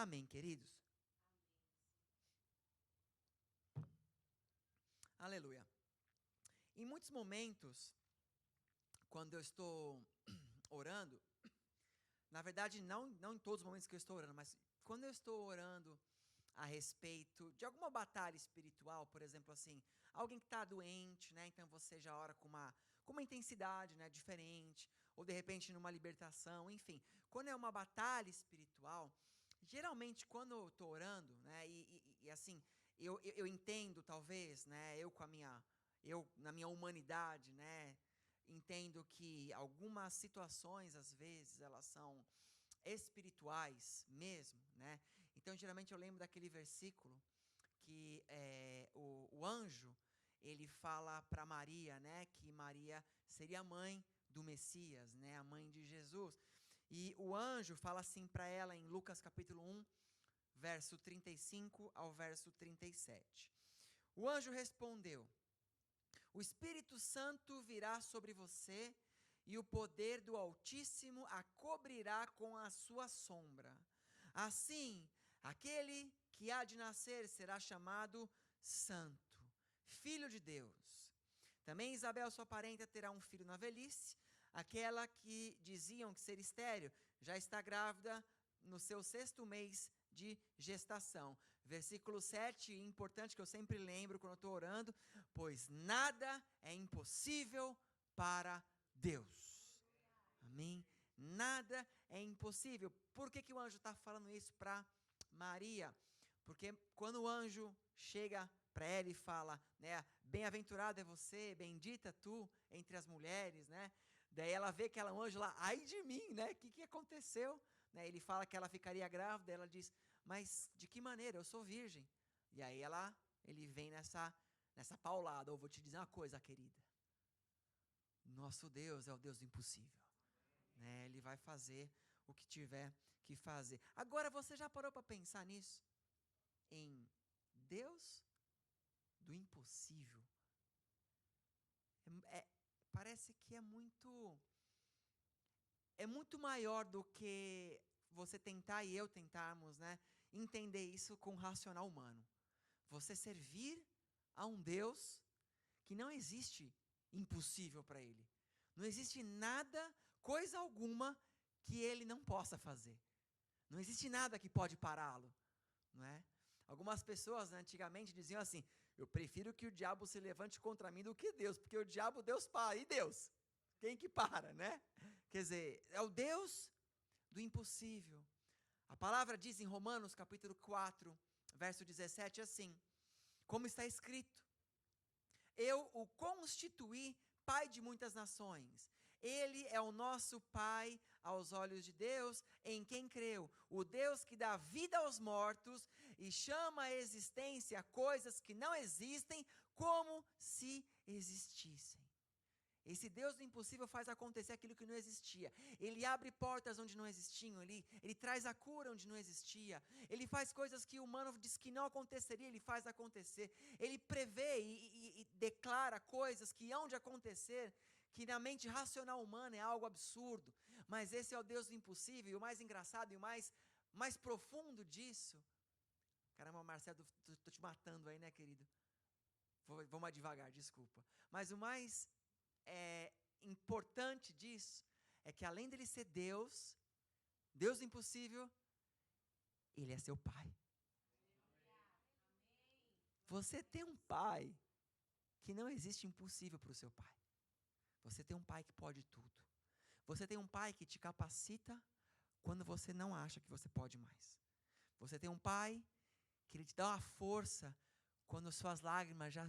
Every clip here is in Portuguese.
Amém, queridos? Aleluia. Em muitos momentos, quando eu estou orando, na verdade, não em todos os momentos que eu estou orando, mas quando eu estou orando a respeito de alguma batalha espiritual, por exemplo, assim, alguém que está doente, né? Então você já ora com uma intensidade, né, diferente, ou de repente numa libertação, enfim. Quando é uma batalha espiritual, geralmente quando eu estou orando, né, e assim, eu entendo talvez, né, eu na minha humanidade, né, entendo que algumas situações, às vezes, elas são espirituais mesmo, né? Então, geralmente eu lembro daquele versículo que o anjo, ele fala para Maria, né? Que Maria seria a mãe do Messias, né? A mãe de Jesus. E o anjo fala assim para ela em Lucas capítulo 1, verso 35 ao verso 37. O anjo respondeu: o Espírito Santo virá sobre você e o poder do Altíssimo a cobrirá com a sua sombra. Assim, aquele que há de nascer será chamado Santo, Filho de Deus. Também Isabel, sua parenta, terá um filho na velhice. Aquela que diziam que seria estéril já está grávida no seu 6º mês de gestação. Versículo 7, importante que eu sempre lembro quando eu estou orando: pois nada é impossível para Deus. Amém? Nada é impossível. Por que o anjo está falando isso para Maria? Porque quando o anjo chega para ela e fala, né, bem-aventurada é você, bendita tu entre as mulheres, né? Daí ela vê aquela anjo lá, ai de mim, né? O que aconteceu? Né, ele fala que ela ficaria grávida, ela diz, mas de que maneira? Eu sou virgem. E aí ele vem nessa paulada. Eu vou te dizer uma coisa, querida. Nosso Deus é o Deus do impossível. Né, ele vai fazer o que tiver que fazer. Agora, você já parou para pensar nisso? Em Deus do impossível? Parece que é muito maior do que você tentar e eu tentarmos, né, entender isso com o racional humano. Você servir a um Deus que não existe impossível para Ele. Não existe nada, coisa alguma, que Ele não possa fazer. Não existe nada que pode pará-lo, não é? Algumas pessoas, né, antigamente diziam assim, eu prefiro que o diabo se levante contra mim do que Deus, porque o diabo, Deus para, e Deus? Quem que para, né? Quer dizer, é o Deus do impossível. A palavra diz em Romanos capítulo 4, verso 17 assim, como está escrito, eu o constituí pai de muitas nações. Ele é o nosso pai aos olhos de Deus, em quem creu. O Deus que dá vida aos mortos e chama à existência coisas que não existem como se existissem. Esse Deus do impossível faz acontecer aquilo que não existia. Ele abre portas onde não existiam. Ele traz a cura onde não existia. Ele faz coisas que o humano diz que não aconteceria, ele faz acontecer. Ele prevê e declara coisas que hão de acontecer, que na mente racional humana é algo absurdo. Mas esse é o Deus do impossível. E o mais engraçado e o mais profundo disso... Caramba, Marcelo, estou te matando aí, né, querido? Vou mais devagar, desculpa. Mas o mais... importante disso é que além dele ser Deus, Deus do impossível, ele é seu pai. Você tem um pai que não existe impossível para o seu pai. Você tem um pai que pode tudo. Você tem um pai que te capacita quando você não acha que você pode mais. Você tem um pai que ele te dá uma força quando suas lágrimas já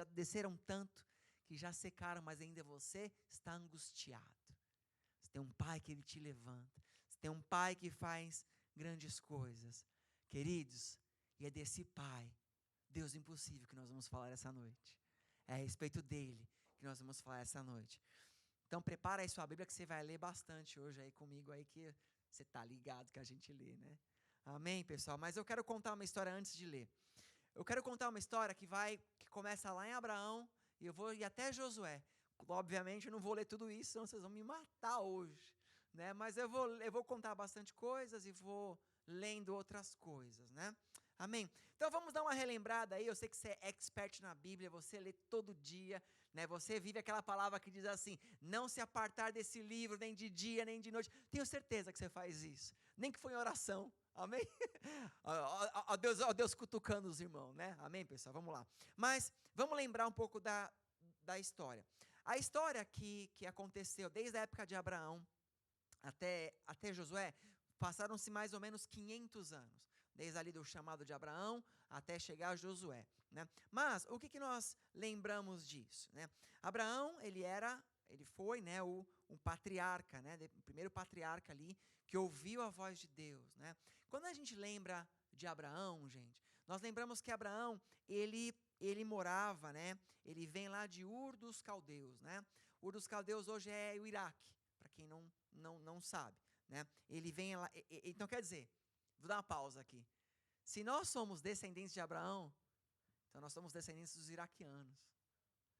desceram tanto que já secaram, mas ainda você está angustiado. Você tem um pai que ele te levanta. Você tem um pai que faz grandes coisas. Queridos, e é desse pai, Deus impossível, que nós vamos falar essa noite. É a respeito dele que nós vamos falar essa noite. Então prepara aí sua Bíblia que você vai ler bastante hoje aí comigo aí, que você está ligado que a gente lê, né? Amém, pessoal? Mas eu quero contar uma história antes de ler. Eu quero contar uma história que começa lá em Abraão, e eu vou ir até Josué. Obviamente eu não vou ler tudo isso, senão vocês vão me matar hoje, né? Mas eu vou contar bastante coisas e vou lendo outras coisas, né? Amém? Então vamos dar uma relembrada aí. Eu sei que você é expert na Bíblia, você lê todo dia, né? Você vive aquela palavra que diz assim: não se apartar desse livro nem de dia nem de noite. Tenho certeza que você faz isso, nem que foi em oração. Amém? Ó Deus cutucando os irmãos, né? Amém, pessoal? Vamos lá. Mas vamos lembrar um pouco da história. A história que aconteceu desde a época de Abraão até Josué, passaram-se mais ou menos 500 anos, desde ali do chamado de Abraão até chegar a Josué, né? Mas o que nós lembramos disso, né? Abraão, ele foi, né, um patriarca, né, o primeiro patriarca ali que ouviu a voz de Deus, né? Quando a gente lembra de Abraão, gente, nós lembramos que Abraão, ele morava, né? Ele vem lá de Ur dos Caldeus, né? Ur dos Caldeus hoje é o Iraque, para quem não sabe, né? Ele vem lá, então quer dizer, vou dar uma pausa aqui. Se nós somos descendentes de Abraão, então nós somos descendentes dos iraquianos.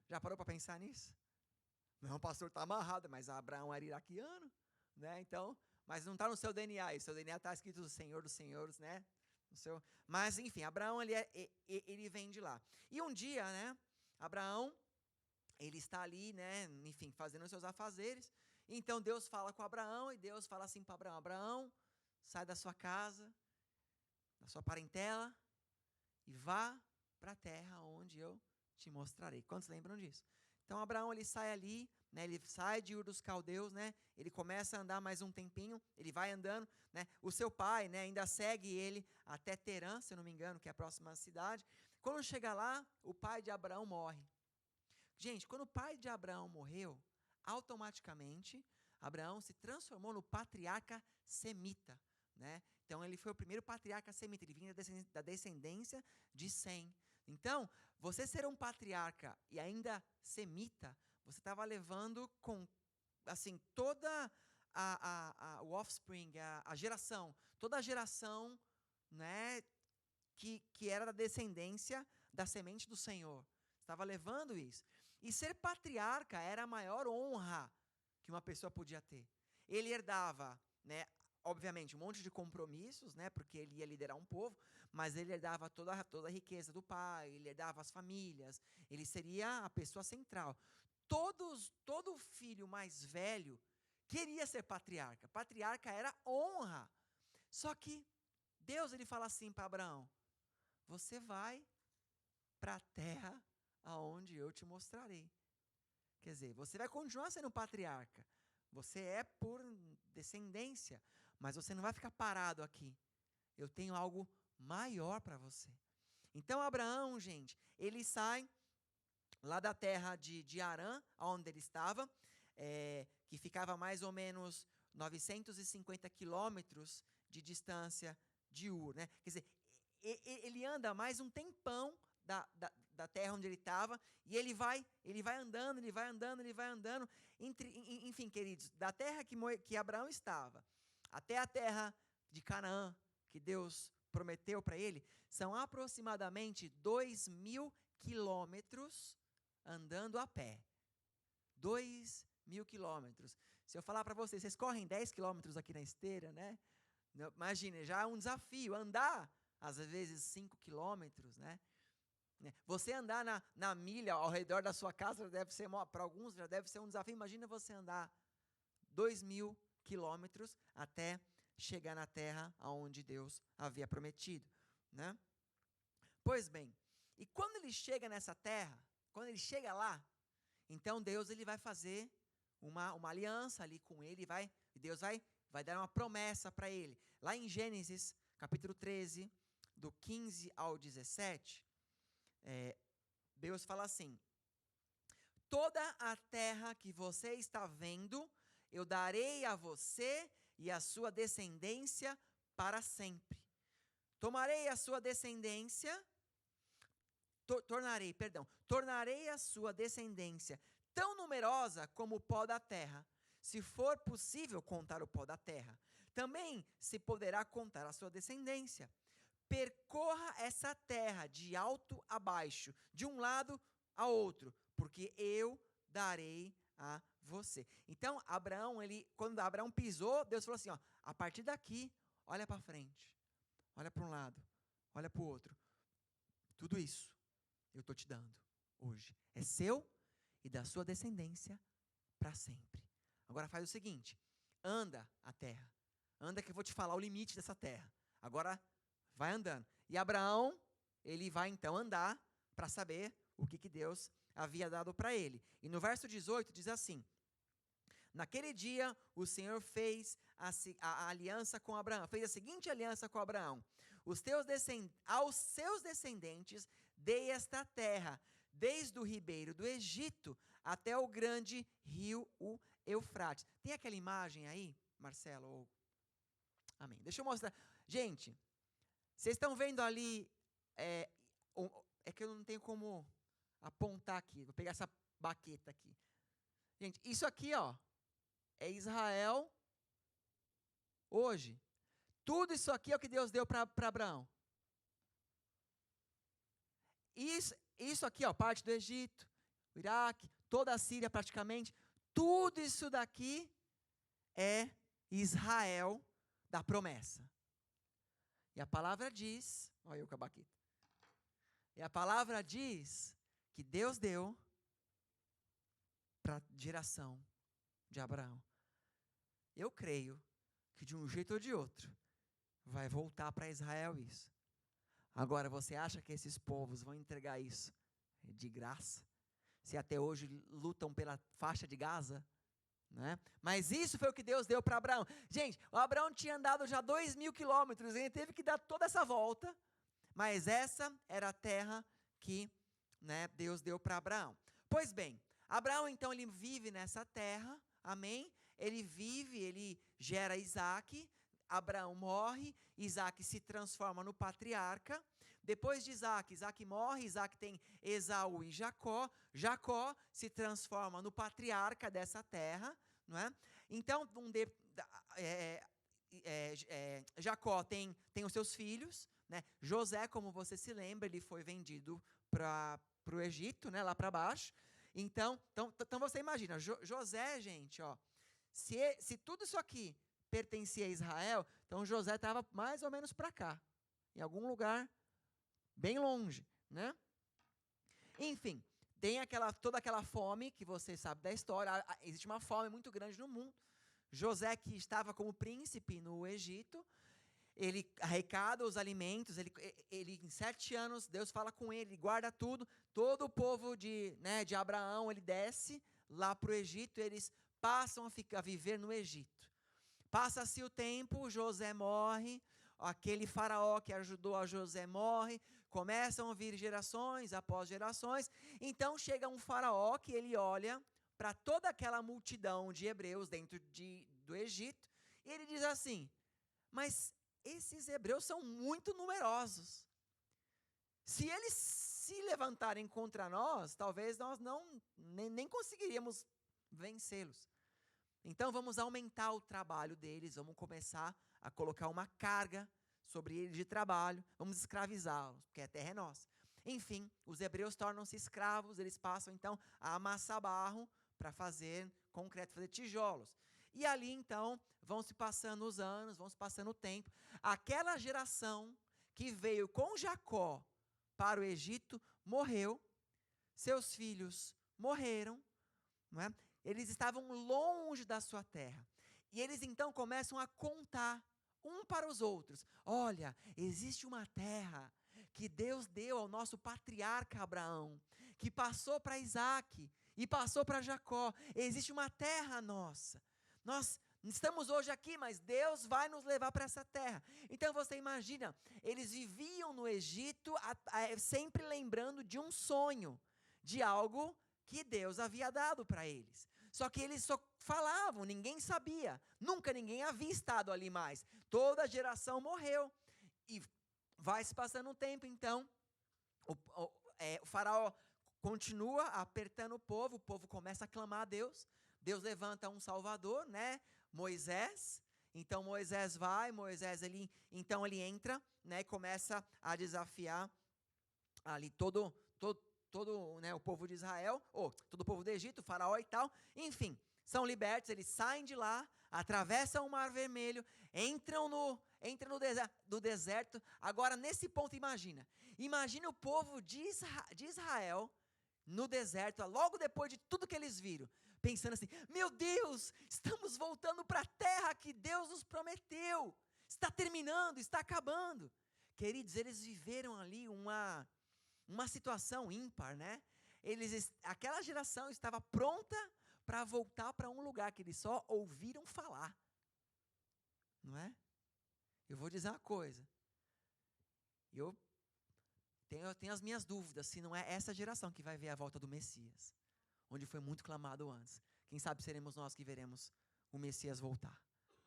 Já parou para pensar nisso? Não, o pastor está amarrado, mas Abraão era iraquiano, né? Então, mas não está no seu DNA, o seu DNA está escrito do Senhor dos Senhores, né? Mas enfim, Abraão ele vem de lá. E um dia, né? Abraão, ele está ali, né? Enfim, fazendo os seus afazeres. Então Deus fala com Abraão e Deus fala assim para Abraão: Abraão, sai da sua casa, da sua parentela e vá para a terra onde eu te mostrarei. Quantos lembram disso? Então Abraão, ele sai ali, né, ele sai de Ur dos Caldeus, né, ele começa a andar mais um tempinho, ele vai andando, né, o seu pai, né, ainda segue ele até Terã, se eu não me engano, que é a próxima cidade. Quando chega lá, o pai de Abraão morre. Gente, quando o pai de Abraão morreu, automaticamente Abraão se transformou no patriarca semita, né? Então ele foi o primeiro patriarca semita, ele vinha da descendência de Sem. Então, você ser um patriarca e ainda semita, você estava levando com, assim, toda o offspring, a geração, toda a geração, né, que era da descendência da semente do Senhor. Estava levando isso. E ser patriarca era a maior honra que uma pessoa podia ter. Ele herdava, né, obviamente, um monte de compromissos, né, porque ele ia liderar um povo, mas ele herdava toda a riqueza do pai, ele herdava as famílias, ele seria a pessoa central. Todo filho mais velho queria ser patriarca. Patriarca era honra. Só que Deus, ele fala assim para Abraão: você vai para a terra aonde eu te mostrarei. Quer dizer, você vai continuar sendo patriarca. Você é por descendência, mas você não vai ficar parado aqui. Eu tenho algo maior para você. Então Abraão, gente, ele sai lá da terra de Harã, onde ele estava, que ficava mais ou menos 950 quilômetros de distância de Ur, né? Quer dizer, ele anda mais um tempão da terra onde ele estava, e ele vai andando, enfim, queridos, da terra que Abraão estava, até a terra de Canaã, que Deus prometeu para ele, são aproximadamente 2.000 quilômetros andando a pé. 2.000 quilômetros. Se eu falar para vocês correm 10 quilômetros aqui na esteira, né? Imagine, já é um desafio, andar, às vezes, 5 quilômetros, né? Você andar na milha ao redor da sua casa, deve ser, para alguns, já deve ser um desafio. Imagina você andar 2.000 quilômetros até chegar na terra onde Deus havia prometido, né? Pois bem, e quando ele chega nessa terra, quando ele chega lá, então Deus, ele vai fazer uma aliança ali com ele, Deus vai dar uma promessa para ele. Lá em Gênesis, capítulo 13, do 15 ao 17, Deus fala assim: toda a terra que você está vendo, eu darei a você e a sua descendência para sempre. Tornarei a sua descendência tão numerosa como o pó da terra. Se for possível contar o pó da terra, também se poderá contar a sua descendência. Percorra essa terra de alto a baixo, de um lado a outro, porque eu darei a você. Então, quando Abraão pisou, Deus falou assim, ó, a partir daqui, olha para frente. olha para um lado, olha para o outro. Tudo isso eu estou te dando hoje. É seu e da sua descendência para sempre. Agora faz o seguinte, anda a terra. Anda que eu vou te falar o limite dessa terra. Agora vai andando. E Abraão, ele vai então andar para saber o que Deus havia dado para ele. E no verso 18 diz assim: naquele dia o Senhor fez a aliança com Abraão, fez a seguinte aliança com Abraão: aos seus descendentes dei esta terra, desde o ribeiro do Egito até o grande rio, o Eufrates. Tem aquela imagem aí, Marcelo? Amém. Deixa eu mostrar. Gente, vocês estão vendo ali, é que eu não tenho como apontar aqui, vou pegar essa baqueta aqui. Gente, isso aqui, ó, é Israel hoje. Tudo isso aqui é o que Deus deu para Abraão. Isso aqui, ó, parte do Egito, o Iraque, toda a Síria praticamente, tudo isso daqui é Israel da promessa. E a palavra diz, olha eu com a baqueta. E a palavra diz que Deus deu para a geração de Abraão. Eu creio que de um jeito ou de outro vai voltar para Israel isso. Agora, você acha que esses povos vão entregar isso de graça? Se até hoje lutam pela faixa de Gaza, né? Mas isso foi o que Deus deu para Abraão. Gente, o Abraão tinha andado já 2.000 quilômetros, ele teve que dar toda essa volta, mas essa era a terra que, né, Deus deu para Abraão. Pois bem, Abraão então ele vive nessa terra, amém? Ele vive, ele gera Isaac, Abraão morre, Isaac se transforma no patriarca. Depois de Isaac morre, Isaac tem Esaú e Jacó. Jacó se transforma no patriarca dessa terra, não é? Então, Jacó tem os seus filhos, né? José, como você se lembra, ele foi vendido para o Egito, né? Lá para baixo. Então você imagina, José, gente, ó, se tudo isso aqui pertencia a Israel, então José estava mais ou menos para cá, em algum lugar bem longe, né? Enfim, tem toda aquela fome que você sabe da história. Existe uma fome muito grande no mundo. José, que estava como príncipe no Egito, ele arrecada os alimentos, ele em 7 anos, Deus fala com ele guarda tudo, todo o povo de Abraão, ele desce lá para o Egito, eles passam a viver no Egito. Passa-se o tempo, José morre, aquele faraó que ajudou a José morre, começam a vir gerações após gerações, então chega um faraó que ele olha para toda aquela multidão de hebreus dentro do Egito, e ele diz assim: mas esses hebreus são muito numerosos, se eles se levantarem contra nós, talvez nós nem conseguiríamos vencê-los. Então vamos aumentar o trabalho deles, vamos começar a colocar uma carga sobre eles de trabalho, vamos escravizá-los, porque a terra é nossa. Enfim, os hebreus tornam-se escravos, eles passam então a amassar barro para fazer concreto, fazer tijolos. E ali então vão se passando os anos, vão se passando o tempo. Aquela geração que veio com Jacó para o Egito morreu, seus filhos morreram, não é? Eles estavam longe da sua terra. E eles então começam a contar um para os outros: olha, existe uma terra que Deus deu ao nosso patriarca Abraão, que passou para Isaac e passou para Jacó. Existe uma terra nossa. Nós estamos hoje aqui, mas Deus vai nos levar para essa terra. Então você imagina, eles viviam no Egito sempre lembrando de um sonho, de algo que Deus havia dado para eles. Só que eles só falavam, ninguém sabia. Nunca ninguém havia estado ali mais. Toda a geração morreu. E vai se passando um tempo, então, o faraó continua apertando o povo começa a clamar a Deus. Deus levanta um salvador, né? Moisés. Então Moisés ele entra, né? E começa a desafiar ali todo, né, o povo de Israel, todo o povo do Egito, o faraó e tal, enfim, são libertos, eles saem de lá, atravessam o Mar Vermelho, entram entra no deserto. Agora, nesse ponto, imagina o povo de Israel no deserto, logo depois de tudo que eles viram, pensando assim: meu Deus, estamos voltando para a terra que Deus nos prometeu, está terminando, está acabando. Queridos, eles viveram ali uma situação ímpar, né? Aquela geração estava pronta para voltar para um lugar que eles só ouviram falar, não é? Eu vou dizer uma coisa, eu tenho as minhas dúvidas se não é essa geração que vai ver a volta do Messias, onde foi muito clamado antes. Quem sabe seremos nós que veremos o Messias voltar.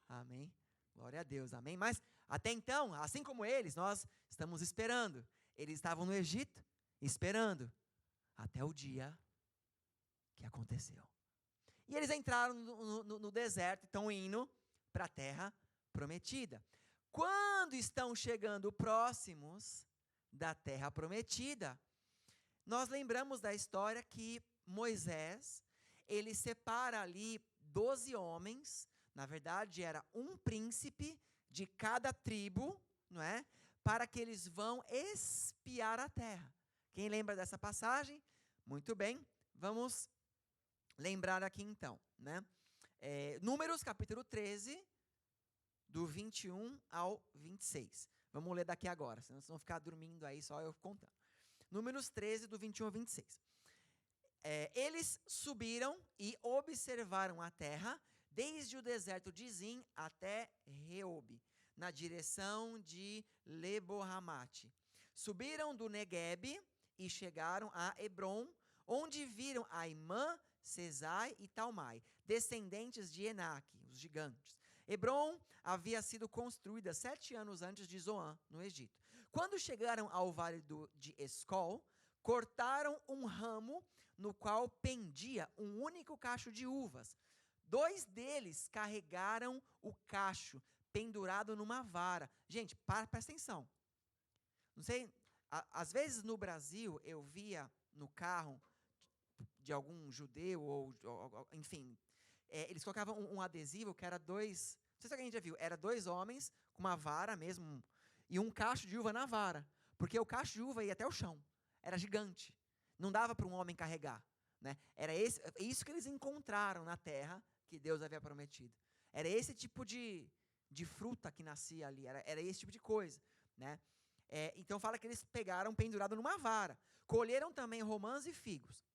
Amém? Glória a Deus, amém? Mas até então, assim como eles, nós estamos esperando. Eles estavam no Egito, esperando, até o dia que aconteceu. E eles entraram no deserto e estão indo para a terra prometida. Quando estão chegando próximos da terra prometida, nós lembramos da história que Moisés, ele separa ali 12 homens, na verdade era um príncipe de cada tribo, não é? Para que eles vão espiar a terra. Quem lembra dessa passagem? Muito bem, vamos lembrar aqui então, né? Números capítulo 13, do 21 ao 26. Vamos ler daqui agora, senão vocês vão ficar dormindo aí só eu contando. Números 13, do 21 ao 26. Eles subiram e observaram a terra, desde o deserto de Zin até Reob, na direção de Lebo-Hamate. Subiram do Neguebe e chegaram a Hebron, onde viram Aimã, Sesai e Talmai, descendentes de Enaque, os gigantes. Hebron havia sido construída 7 anos antes de Zoan, no Egito. Quando chegaram ao vale de Escol, cortaram um ramo no qual pendia um único cacho de uvas. 2 deles carregaram o cacho pendurado numa vara. Gente, presta atenção. Não sei, às vezes no Brasil eu via no carro de algum judeu, ou enfim, eles colocavam um adesivo que era 2, não sei se alguém já viu, era 2 homens com uma vara mesmo, e um cacho de uva na vara, porque o cacho de uva ia até o chão, era gigante, não dava para um homem carregar, né? Era isso que eles encontraram na terra que Deus havia prometido, era esse tipo de fruta que nascia ali, era esse tipo de coisa, né? Então fala que eles pegaram pendurado numa vara, colheram também romãs e figos.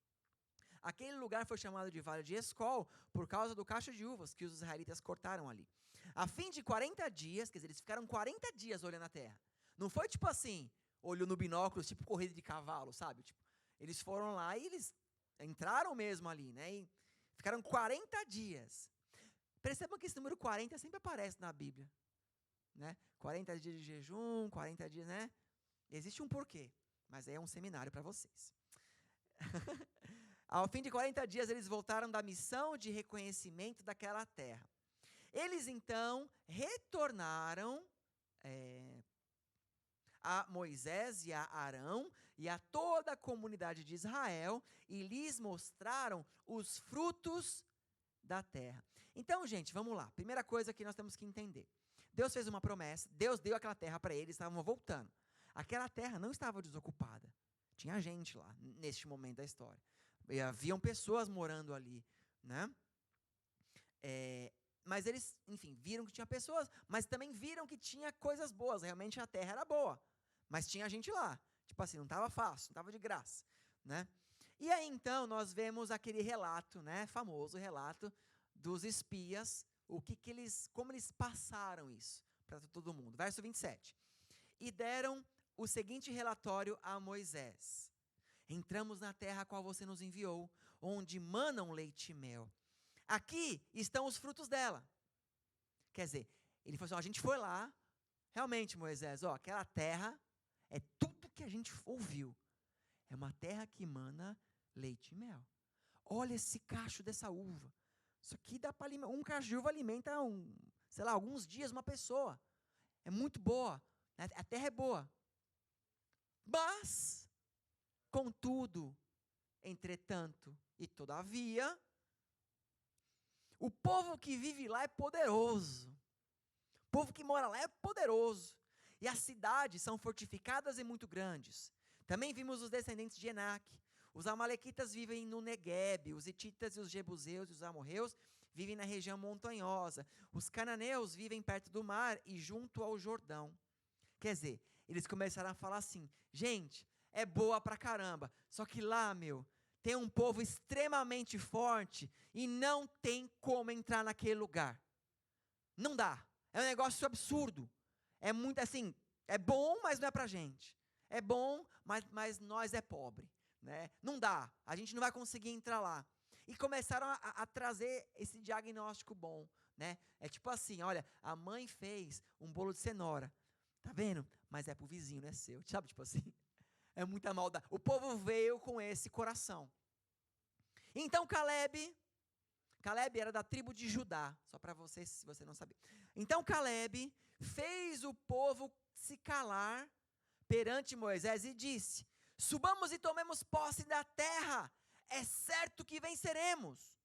Aquele lugar foi chamado de Vale de Escol por causa do cacho de uvas que os israelitas cortaram ali. A fim de 40 dias, quer dizer, eles ficaram 40 dias olhando a terra. Não foi tipo assim, olhou no binóculo, tipo corrida de cavalo, sabe? Tipo, eles foram lá e eles entraram mesmo ali, né? E ficaram 40 dias. Percebam que esse número 40 sempre aparece na Bíblia, né? 40 dias de jejum, 40 dias, né? Existe um porquê, mas aí é um seminário para vocês. Ao fim de 40 dias, eles voltaram da missão de reconhecimento daquela terra. Eles, então, retornaram a Moisés e a Arão e a toda a comunidade de Israel e lhes mostraram os frutos da terra. Então, gente, vamos lá. Primeira coisa que nós temos que entender. Deus fez uma promessa, Deus deu aquela terra para eles, estavam voltando. Aquela terra não estava desocupada. Tinha gente lá, neste momento da história. E haviam pessoas morando ali, né? Mas eles, enfim, viram que tinha pessoas, mas também viram que tinha coisas boas. Realmente a terra era boa, mas tinha gente lá. Tipo assim, não estava fácil, não estava de graça, né? E aí, então, nós vemos aquele relato, né? Famoso relato dos espias, como eles passaram isso para todo mundo. Verso 27. E deram o seguinte relatório a Moisés. Entramos na terra a qual você nos enviou, onde manam leite e mel. Aqui estão os frutos dela. Quer dizer, ele falou assim, a gente foi lá, realmente, Moisés, aquela terra é tudo que a gente ouviu. É uma terra que mana leite e mel. Olha esse cacho dessa uva. Isso aqui dá para alimentar, um cacho de uva alimenta, alguns dias uma pessoa. É muito boa, a terra é boa. Mas, contudo, entretanto e todavia, o povo que vive lá é poderoso. O povo que mora lá é poderoso. E as cidades são fortificadas e muito grandes. Também vimos os descendentes de Enaque. Os amalequitas vivem no Neguebe, os hititas e os jebuseus e os amorreus vivem na região montanhosa. Os cananeus vivem perto do mar e junto ao Jordão. Quer dizer, eles começaram a falar assim, gente, é boa pra caramba, só que lá, tem um povo extremamente forte e não tem como entrar naquele lugar. Não dá, é um negócio absurdo. É muito assim, é bom, mas não é pra gente. É bom, mas nós é pobre. Né? Não dá, a gente não vai conseguir entrar lá. E começaram a trazer esse diagnóstico bom, né? É tipo assim, olha, a mãe fez um bolo de cenoura, tá vendo? Mas é pro vizinho, não é seu, sabe, tipo assim. É muita maldade. O povo veio com esse coração. Então Caleb era da tribo de Judá, só para você, se você não sabia. Então Caleb fez o povo se calar perante Moisés e disse: subamos e tomemos posse da terra, é certo que venceremos.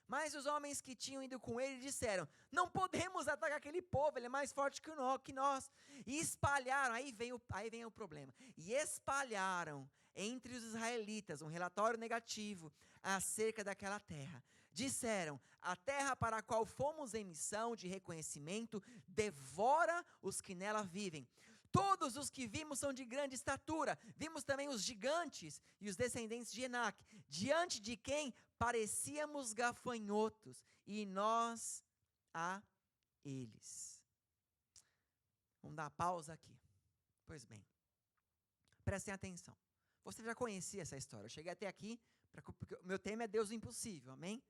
Mas os homens que tinham ido com ele disseram: não podemos atacar aquele povo, ele é mais forte que nós. E espalharam, aí vem o problema. E espalharam entre os israelitas um relatório negativo acerca daquela terra. Disseram: a terra para a qual fomos em missão de reconhecimento devora os que nela vivem. Todos os que vimos são de grande estatura. Vimos também os gigantes e os descendentes de Enaque, diante de quem parecíamos gafanhotos, e nós a eles. Vamos dar uma pausa aqui. Pois bem, prestem atenção. Você já conhecia essa história. Eu cheguei até aqui, porque o meu tema é Deus do impossível, amém?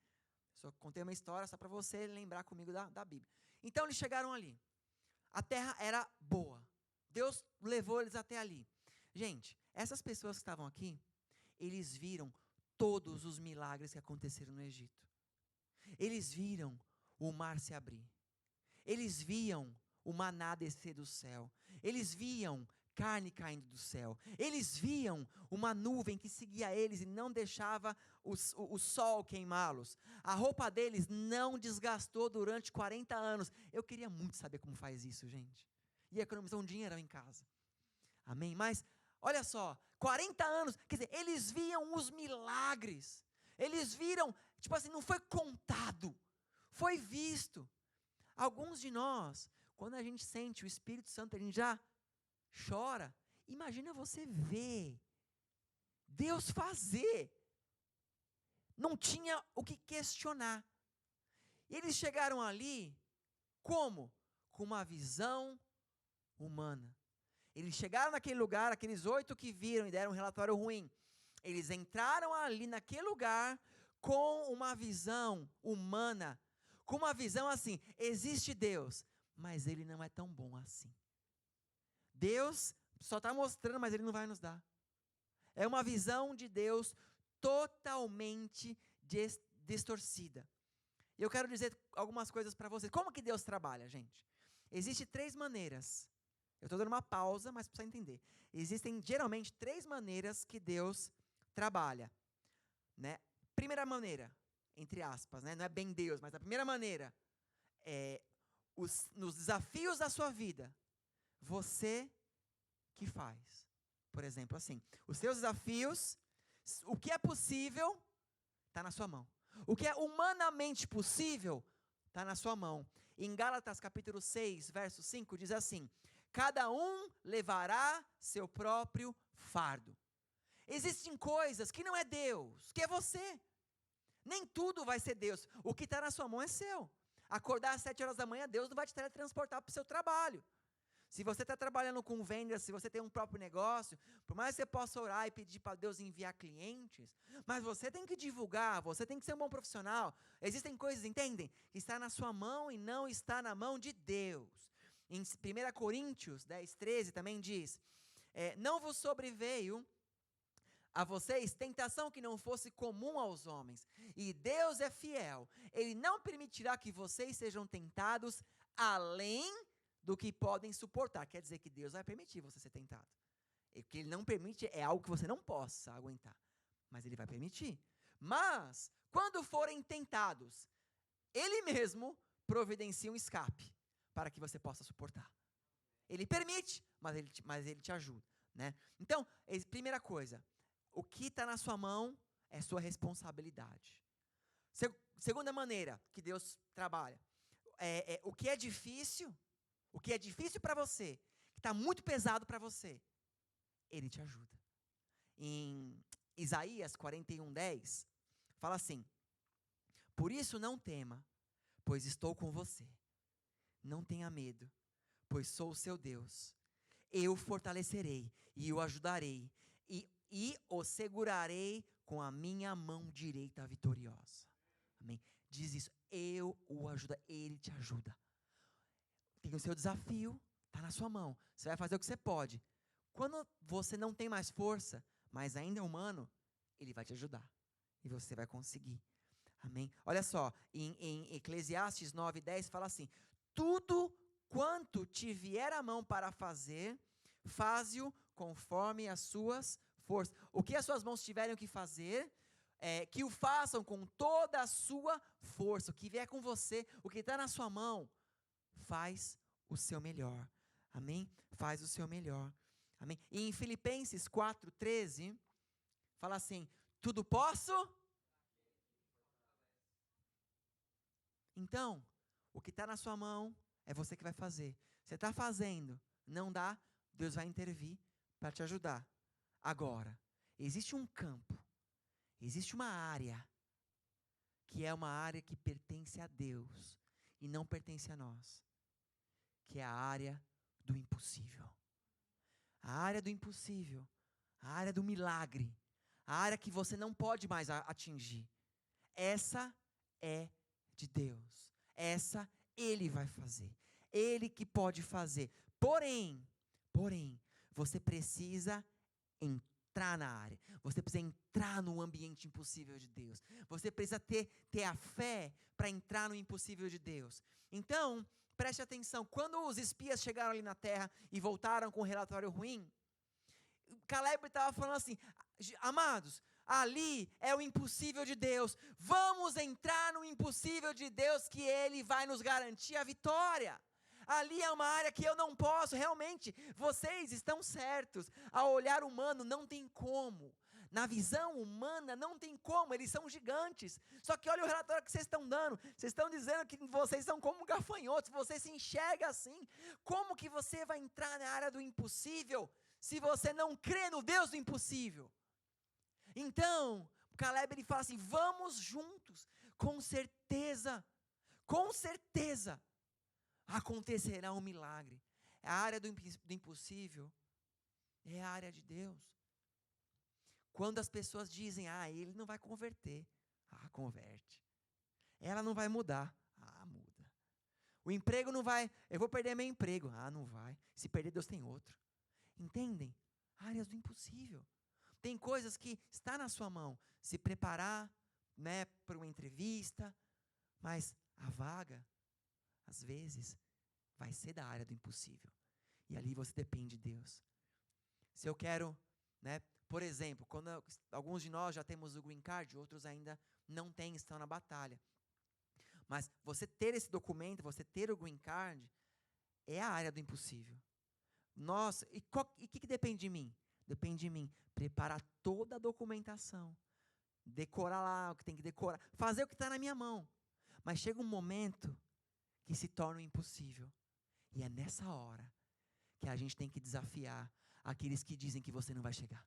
Só contei uma história só para você lembrar comigo da Bíblia. Então eles chegaram ali. A terra era boa. Deus levou eles até ali. Gente, essas pessoas que estavam aqui, eles viram todos os milagres que aconteceram no Egito. Eles viram o mar se abrir. Eles viam o maná descer do céu. Eles viam carne caindo do céu. Eles viam uma nuvem que seguia eles e não deixava o sol queimá-los. A roupa deles não desgastou durante 40 anos. Eu queria muito saber como faz isso, gente. E economizar um dinheirão em casa. Amém? Mas, olha só, 40 anos, quer dizer, eles viam os milagres. Eles viram, tipo assim, não foi contado, foi visto. Alguns de nós, quando a gente sente o Espírito Santo, a gente já chora. Imagina você ver Deus fazer. Não tinha o que questionar. E eles chegaram ali, como? Com uma visão humana. Eles chegaram naquele lugar, aqueles 8 que viram e deram um relatório ruim. Eles entraram ali naquele lugar com uma visão humana, com uma visão assim, existe Deus, mas Ele não é tão bom assim. Deus só está mostrando, mas Ele não vai nos dar. É uma visão de Deus totalmente distorcida. Eu quero dizer algumas coisas para vocês. Como que Deus trabalha, gente? Existem 3 maneiras. Eu estou dando uma pausa, mas precisa entender. Existem geralmente 3 maneiras que Deus trabalha. Né? Primeira maneira, entre aspas, né? Não é bem Deus, mas a primeira maneira é nos desafios da sua vida, você que faz. Por exemplo, assim, os seus desafios, o que é possível, está na sua mão. O que é humanamente possível, está na sua mão. Em Gálatas capítulo 6, verso 5, diz assim: cada um levará seu próprio fardo. Existem coisas que não é Deus, que é você. Nem tudo vai ser Deus. O que está na sua mão é seu. Acordar às 7 horas da manhã, Deus não vai te teletransportar para o seu trabalho. Se você está trabalhando com vendas, se você tem um próprio negócio, por mais que você possa orar e pedir para Deus enviar clientes, mas você tem que divulgar, você tem que ser um bom profissional. Existem coisas, entendem? Que está na sua mão e não está na mão de Deus. Em 1 Coríntios 10, 13 também diz, não vos sobreveio a vocês tentação que não fosse comum aos homens, e Deus é fiel, Ele não permitirá que vocês sejam tentados além do que podem suportar. Quer dizer que Deus vai permitir você ser tentado. O que Ele não permite é algo que você não possa aguentar, mas Ele vai permitir. Mas, quando forem tentados, Ele mesmo providencia um escape, para que você possa suportar. Ele permite, mas ele te ajuda, né? Então, primeira coisa, o que está na sua mão é sua responsabilidade. Segunda maneira que Deus trabalha, o que é difícil para você, que está muito pesado para você, Ele te ajuda. Em Isaías 41:10, fala assim: por isso não tema, pois estou com você. Não tenha medo, pois sou o seu Deus. Eu o fortalecerei e o ajudarei, e o segurarei com a minha mão direita vitoriosa. Amém? Diz isso, eu o ajudo, Ele te ajuda. Tem o seu desafio, está na sua mão. Você vai fazer o que você pode. Quando você não tem mais força, mas ainda é humano, Ele vai te ajudar. E você vai conseguir. Amém? Olha só, em Eclesiastes 9:10 fala assim: tudo quanto te vier a mão para fazer, faze-o conforme as suas forças. O que as suas mãos tiverem que fazer, que o façam com toda a sua força. O que vier com você, o que está na sua mão, faz o seu melhor. Amém? Faz o seu melhor. Amém? E em Filipenses 4:13, fala assim: tudo posso? Então, o que está na sua mão é você que vai fazer. Você está fazendo, não dá, Deus vai intervir para te ajudar. Agora, existe um campo, existe uma área, que é uma área que pertence a Deus e não pertence a nós, que é a área do impossível. A área do impossível, a área do milagre, a área que você não pode mais atingir. Essa é de Deus. Essa Ele vai fazer. Ele que pode fazer. Porém, você precisa entrar na área. Você precisa entrar no ambiente impossível de Deus. Você precisa ter a fé para entrar no impossível de Deus. Então, preste atenção. Quando os espias chegaram ali na terra e voltaram com um relatório ruim, Caleb estava falando assim: amados, ali é o impossível de Deus. Vamos entrar no impossível de Deus, que Ele vai nos garantir a vitória. Ali é uma área que eu não posso. Realmente, vocês estão certos. Ao olhar humano, não tem como. Na visão humana, não tem como. Eles são gigantes. Só que olha o relatório que vocês estão dando. Vocês estão dizendo que vocês são como gafanhotos. Você se enxerga assim. Como que você vai entrar na área do impossível se você não crê no Deus do impossível? Então, Caleb ele fala assim: vamos juntos, com certeza acontecerá um milagre. A área do impossível é a área de Deus. Quando as pessoas dizem: ele não vai converter, converte. Ela não vai mudar, muda. O emprego não vai, eu vou perder meu emprego, não vai. Se perder, Deus tem outro. Entendem? Áreas do impossível. Tem coisas que está na sua mão, se preparar, né, para uma entrevista, mas a vaga, às vezes, vai ser da área do impossível. E ali você depende de Deus. Se eu quero, né, por exemplo, quando alguns de nós já temos o green card, outros ainda não têm, estão na batalha. Mas você ter esse documento, você ter o green card, é a área do impossível. Nossa, e o que depende de mim? Depende de mim preparar toda a documentação, decorar lá o que tem que decorar, fazer o que está na minha mão. Mas chega um momento que se torna impossível. E é nessa hora que a gente tem que desafiar aqueles que dizem que você não vai chegar.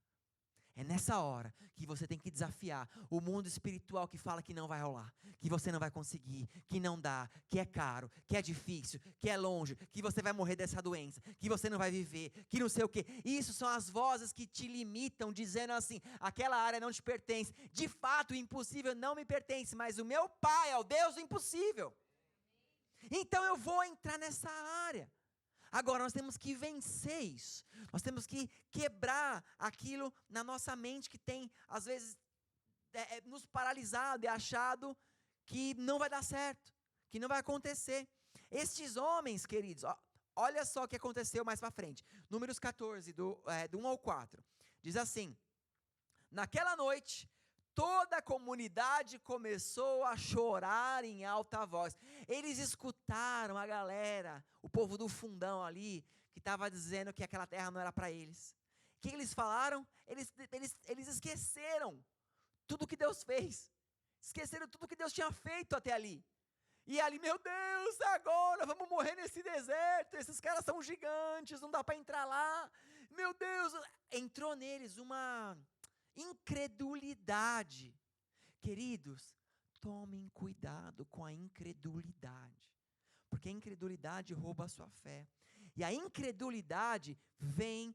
É nessa hora que você tem que desafiar o mundo espiritual que fala que não vai rolar, que você não vai conseguir, que não dá, que é caro, que é difícil, que é longe, que você vai morrer dessa doença, que você não vai viver, que não sei o quê. Isso são as vozes que te limitam, dizendo assim: aquela área não te pertence. De fato, o impossível não me pertence, mas o meu Pai é o Deus do impossível. Então eu vou entrar nessa área. Agora, nós temos que vencer isso. Nós temos que quebrar aquilo na nossa mente que tem, às vezes, nos paralisado e achado que não vai dar certo, que não vai acontecer. Estes homens, queridos, olha só o que aconteceu mais para frente. Números 14, do 1 ao 4. Diz assim: naquela noite, toda a comunidade começou a chorar em alta voz. Eles escutaram a galera, o povo do fundão ali, que estava dizendo que aquela terra não era para eles. O que eles falaram? Eles esqueceram tudo que Deus fez. Esqueceram tudo que Deus tinha feito até ali. E ali, meu Deus, agora vamos morrer nesse deserto. Esses caras são gigantes, não dá para entrar lá. Meu Deus, entrou neles uma incredulidade. Queridos, tomem cuidado com a incredulidade, porque a incredulidade rouba a sua fé. E a incredulidade vem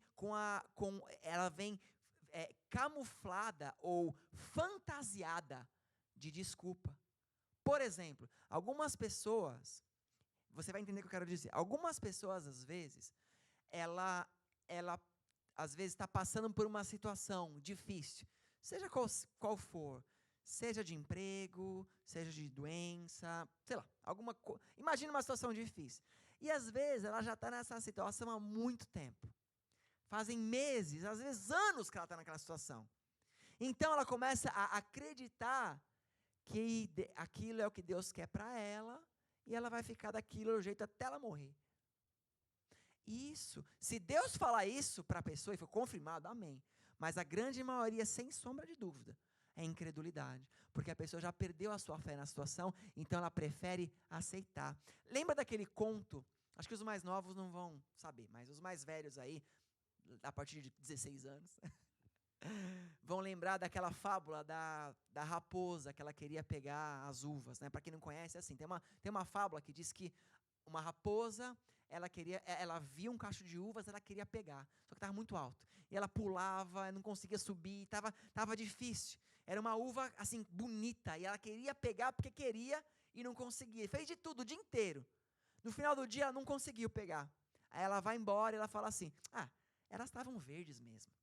ela vem camuflada ou fantasiada de desculpa. Por exemplo, algumas pessoas, você vai entender o que eu quero dizer. Algumas pessoas, às vezes, ela às vezes está passando por uma situação difícil, seja qual for, seja de emprego, seja de doença, sei lá, imagina uma situação difícil. E às vezes ela já está nessa situação há muito tempo. Fazem meses, às vezes anos que ela está naquela situação. Então ela começa a acreditar que aquilo é o que Deus quer para ela, e ela vai ficar daquilo jeito até ela morrer. Isso, se Deus falar isso para a pessoa e for confirmado, amém. Mas a grande maioria, sem sombra de dúvida, é incredulidade. Porque a pessoa já perdeu a sua fé na situação, então ela prefere aceitar. Lembra daquele conto? Acho que os mais novos não vão saber, mas os mais velhos aí, a partir de 16 anos, vão lembrar daquela fábula da raposa que ela queria pegar as uvas, né? Para quem não conhece, é assim, tem uma fábula que diz que uma raposa, ela via um cacho de uvas, ela queria pegar, só que estava muito alto. E ela pulava, não conseguia subir, estava difícil. Era uma uva, assim, bonita, e ela queria pegar porque queria e não conseguia. Fez de tudo o dia inteiro. No final do dia, ela não conseguiu pegar. Aí ela vai embora e ela fala assim, elas estavam verdes mesmo.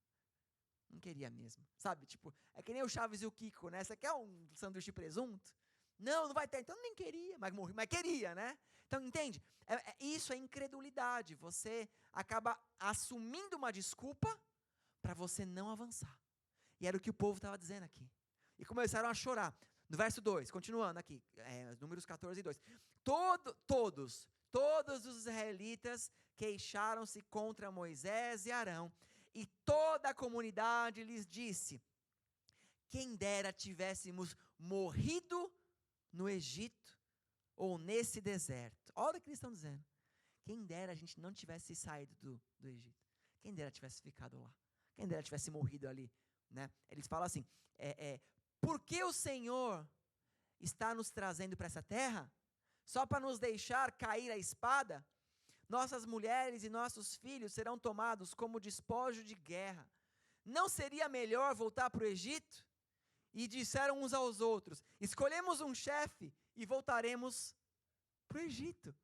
Não queria mesmo, sabe? Tipo, é que nem o Chaves e o Kiko, né? Você quer um sanduíche de presunto? Não vai ter. Então nem queria, mas queria, né? Então, entende? Isso é incredulidade. Você acaba assumindo uma desculpa para você não avançar. E era o que o povo estava dizendo aqui. E começaram a chorar. No verso 2, continuando aqui, Números 14 e 2. Todos os israelitas queixaram-se contra Moisés e Arão. E toda a comunidade lhes disse: quem dera tivéssemos morrido no Egito ou nesse deserto. Olha o que eles estão dizendo. Quem dera a gente não tivesse saído do Egito. Quem dera tivesse ficado lá. Quem dera tivesse morrido ali. Né? Eles falam assim, por que o Senhor está nos trazendo para essa terra? Só para nos deixar cair a espada? Nossas mulheres e nossos filhos serão tomados como despojo de guerra. Não seria melhor voltar para o Egito? E disseram uns aos outros, escolhemos um chefe e voltaremos para o Egito.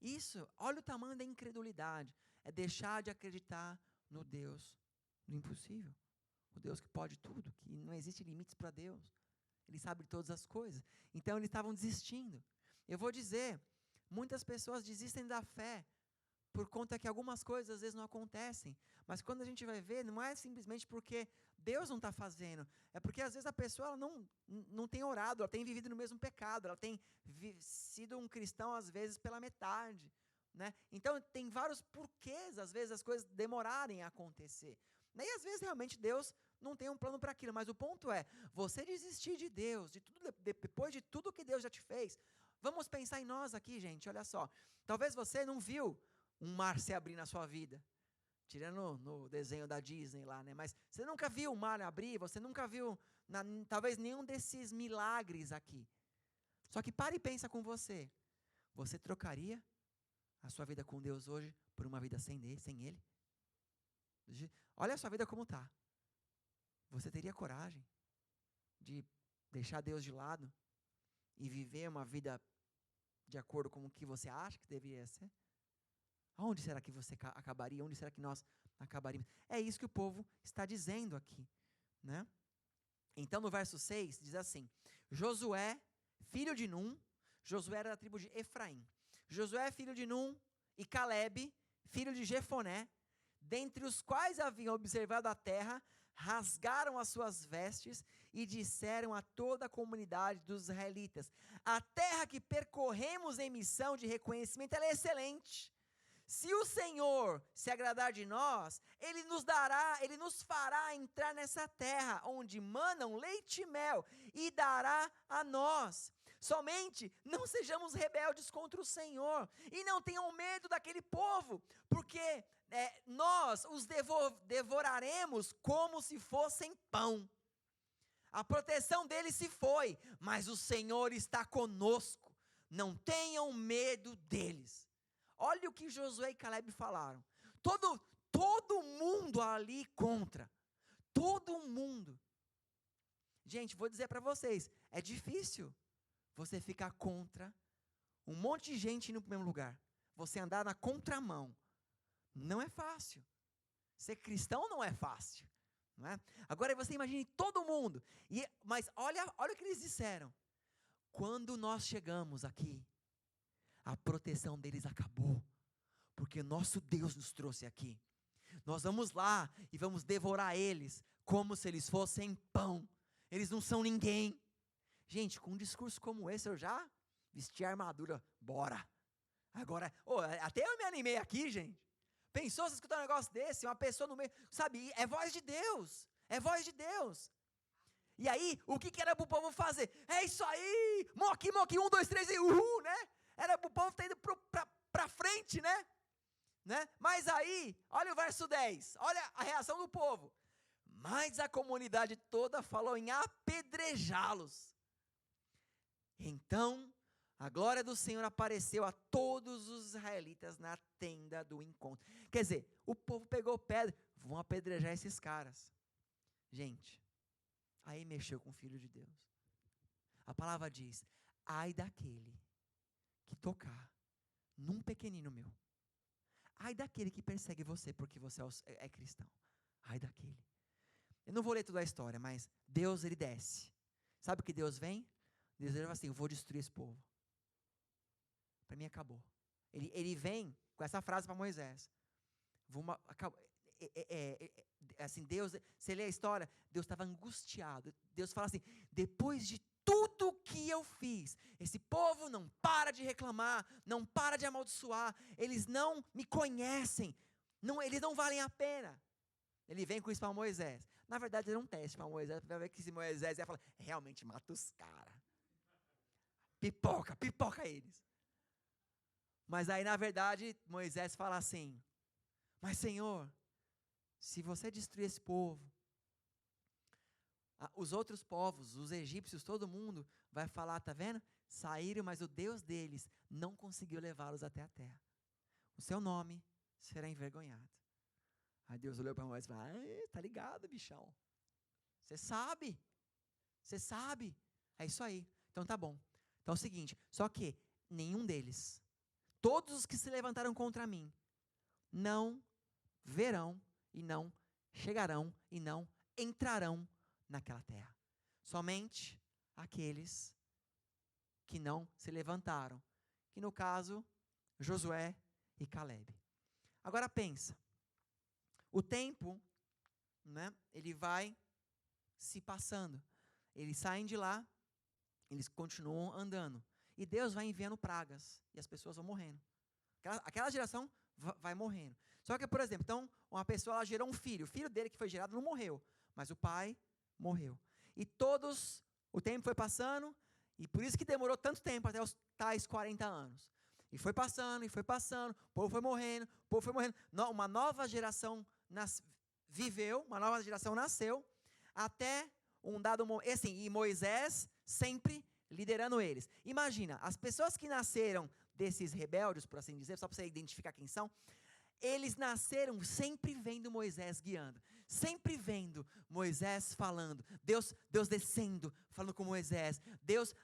Isso, olha o tamanho da incredulidade. É deixar de acreditar no Deus do impossível. O Deus que pode tudo, que não existe limites para Deus. Ele sabe de todas as coisas. Então eles estavam desistindo. Eu vou dizer, muitas pessoas desistem da fé por conta que algumas coisas às vezes não acontecem. Mas quando a gente vai ver, não é simplesmente porque Deus não está fazendo. É porque às vezes a pessoa ela não tem orado, ela tem vivido no mesmo pecado, ela tem sido um cristão às vezes pela metade. Né? Então tem vários porquês, às vezes, as coisas demorarem a acontecer. E às vezes realmente Deus não tem um plano para aquilo. Mas o ponto é, você desistir de Deus, depois de tudo que Deus já te fez. Vamos pensar em nós aqui, gente, olha só. Talvez você não viu um mar se abrir na sua vida, tirando no desenho da Disney lá, né? Mas você nunca viu o mar abrir, você nunca viu, talvez, nenhum desses milagres aqui. Só que pare e pensa com você. Você trocaria a sua vida com Deus hoje por uma vida sem Ele? Olha a sua vida como está. Você teria coragem de deixar Deus de lado e viver uma vida de acordo com o que você acha que deveria ser? Aonde será que você acabaria? Onde será que nós acabaríamos? É isso que o povo está dizendo aqui, né? Então, no verso 6, diz assim, Josué, filho de Num, Josué era da tribo de Efraim, Josué, filho de Num, e Calebe, filho de Jefoné, dentre os quais haviam observado a terra, rasgaram as suas vestes e disseram a toda a comunidade dos israelitas: a terra que percorremos em missão de reconhecimento, ela é excelente. Se o Senhor se agradar de nós, Ele nos fará entrar nessa terra, onde manam leite e mel, e dará a nós. Somente não sejamos rebeldes contra o Senhor, e não tenham medo daquele povo, porque nós os devoraremos como se fossem pão. A proteção deles se foi, mas o Senhor está conosco. Não tenham medo deles. Olha o que Josué e Caleb falaram. Todo mundo ali contra. Todo mundo. Gente, vou dizer para vocês, é difícil você ficar contra um monte de gente no mesmo lugar. Você andar na contramão. Não é fácil. Ser cristão não é fácil. Não é? Agora você imagine todo mundo. Mas olha o que eles disseram. Quando nós chegamos aqui, a proteção deles acabou, porque nosso Deus nos trouxe aqui. Nós vamos lá e vamos devorar eles, como se eles fossem pão. Eles não são ninguém. Gente, com um discurso como esse, eu já vesti a armadura, bora. Agora, até eu me animei aqui, gente. Pensou você escutar um negócio desse, uma pessoa no meio, sabe, é voz de Deus, é voz de Deus. E aí, o que era para o povo fazer? É isso aí, moque, 1, 2, 3 e uhul, né? Era para o povo ter ido para frente, né? Mas aí, olha o verso 10, olha a reação do povo. Mas a comunidade toda falou em apedrejá-los. Então, a glória do Senhor apareceu a todos os israelitas na tenda do encontro. Quer dizer, o povo pegou pedra, vão apedrejar esses caras. Gente, aí mexeu com o Filho de Deus. A palavra diz, ai daquele que tocar num pequenino meu. Ai daquele que persegue você porque você é cristão. Ai daquele. Eu não vou ler toda a história, mas Deus, ele desce. Sabe o que Deus vem? Deus ele fala assim, eu vou destruir esse povo. Para mim acabou. Ele vem com essa frase para Moisés. Assim, Deus, você lê a história, Deus estava angustiado. Deus fala assim, depois de tudo que eu fiz, esse povo não para de reclamar, não para de amaldiçoar, eles não me conhecem, eles não valem a pena. Ele vem com isso para Moisés. Na verdade, era um teste para Moisés, para ver que se Moisés ia falar, realmente mata os caras. Pipoca eles. Mas aí, na verdade, Moisés fala assim, mas Senhor, se você destruir esse povo, os outros povos, os egípcios, todo mundo vai falar, tá vendo? Saíram, mas o Deus deles não conseguiu levá-los até a terra. O seu nome será envergonhado. Aí Deus olhou para Moisés e falou, tá ligado, bichão? Você sabe. É isso aí. Então tá bom. Então é o seguinte, só que nenhum deles, todos os que se levantaram contra mim, não verão e não chegarão e não entrarão naquela terra. Somente aqueles que não se levantaram, que no caso, Josué e Caleb. Agora pensa, o tempo, né, ele vai se passando, eles saem de lá, eles continuam andando, e Deus vai enviando pragas, e as pessoas vão morrendo. Aquela geração vai morrendo. Só que, por exemplo, então, uma pessoa ela gerou um filho, o filho dele que foi gerado não morreu, mas o pai morreu. E o tempo foi passando, e por isso que demorou tanto tempo, até os tais 40 anos. E foi passando, o povo foi morrendo. Uma nova geração viveu, uma nova geração nasceu, até um dado momento, assim, e Moisés sempre liderando eles. Imagina, as pessoas que nasceram desses rebeldes, por assim dizer, só para você identificar quem são, eles nasceram sempre vendo Moisés guiando, sempre vendo Moisés falando, Deus descendo, falando com Moisés, Deus,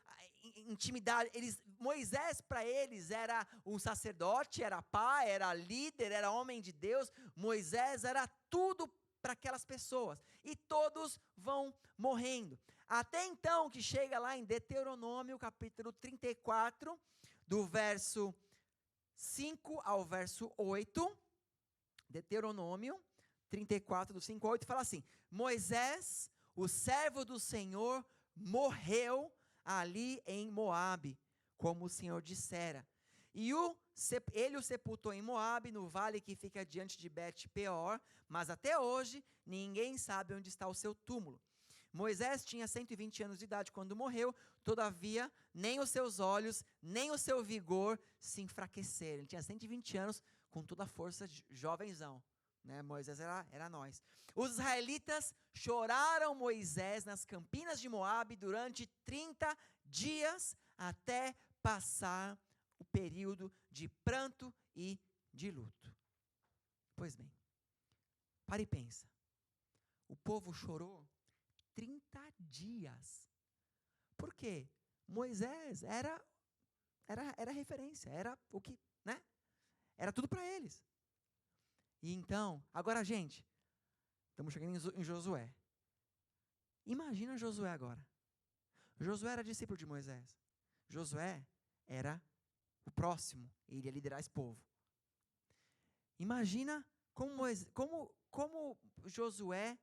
intimidade, Moisés para eles era um sacerdote, era pai, era líder, era homem de Deus, Moisés era tudo para aquelas pessoas, e todos vão morrendo, até então que chega lá em Deuteronômio capítulo 34, do verso 5 ao verso 8, Deuteronômio 34, do 5 a 8, fala assim: Moisés, o servo do Senhor, morreu ali em Moabe, como o Senhor dissera. E ele o sepultou em Moabe, no vale que fica diante de Bet-peor, mas até hoje ninguém sabe onde está o seu túmulo. Moisés tinha 120 anos de idade quando morreu, todavia nem os seus olhos, nem o seu vigor se enfraqueceram. Ele tinha 120 anos com toda a força, jovenzão. Né? Moisés era nós. Os israelitas choraram Moisés nas campinas de Moabe durante 30 dias até passar o período de pranto e de luto. Pois bem, para e pensa. O povo chorou 30 dias. Por quê? Moisés era referência, era o que, né? Era tudo para eles. E então, agora gente, estamos chegando em Josué. Imagina Josué agora. Josué era discípulo de Moisés. Josué era o próximo, ele ia liderar esse povo. Imagina como Josué,